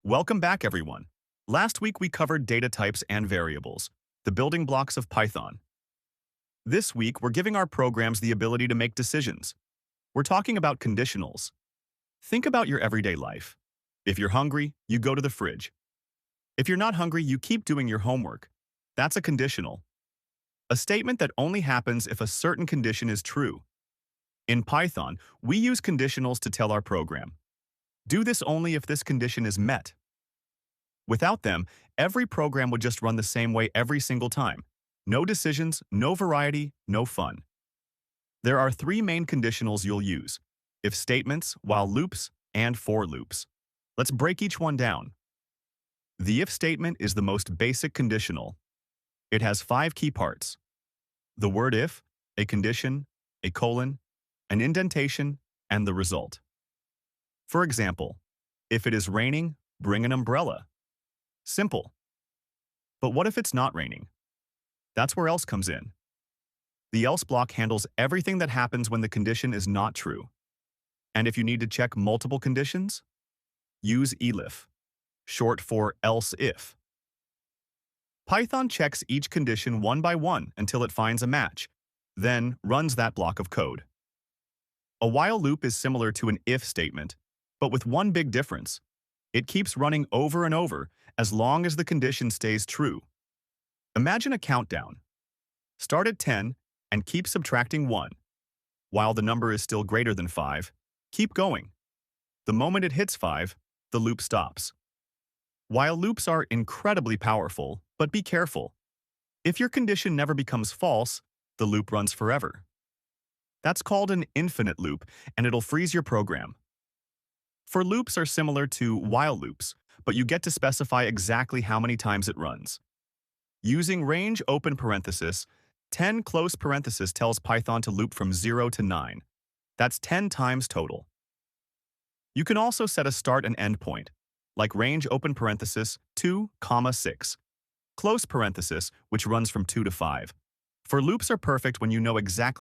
Welcome back, everyone. Last week we covered data types and variables, the building blocks of Python. This week we're giving our programs the ability to make decisions. We're talking about conditionals. Think about your everyday life. If you're hungry, you go to the fridge. If you're not hungry, you keep doing your homework. That's a conditional. A statement that only happens if a certain condition is true. In Python, we use conditionals to tell our program, do this only if this condition is met. Without them, every program would just run the same way every single time. No decisions, no variety, no fun. There are three main conditionals you'll use: if statements, while loops, and for loops. Let's break each one down. The if statement is the most basic conditional. It has 5 key parts: the word if, a condition, a colon, an indentation, and the result. For example, if it is raining, bring an umbrella. Simple. But what if it's not raining? That's where else comes in. The else block handles everything that happens when the condition is not true. And if you need to check multiple conditions, use elif, short for else if. Python checks each condition one by one until it finds a match, then runs that block of code. A while loop is similar to an if statement, but with one big difference. It keeps running over and over as long as the condition stays true. Imagine a countdown. Start at 10 and keep subtracting 1. While the number is still greater than 5, keep going. The moment it hits 5, the loop stops. While loops are incredibly powerful, but be careful. If your condition never becomes false, the loop runs forever. That's called an infinite loop, and it'll freeze your program. For loops are similar to while loops, but you get to specify exactly how many times it runs. Using range open parenthesis, 10 close parenthesis tells Python to loop from 0 to 9. That's 10 times total. You can also set a start and end point, like range open parenthesis 2, 6, close parenthesis, which runs from 2 to 5. For loops are perfect when you know exactly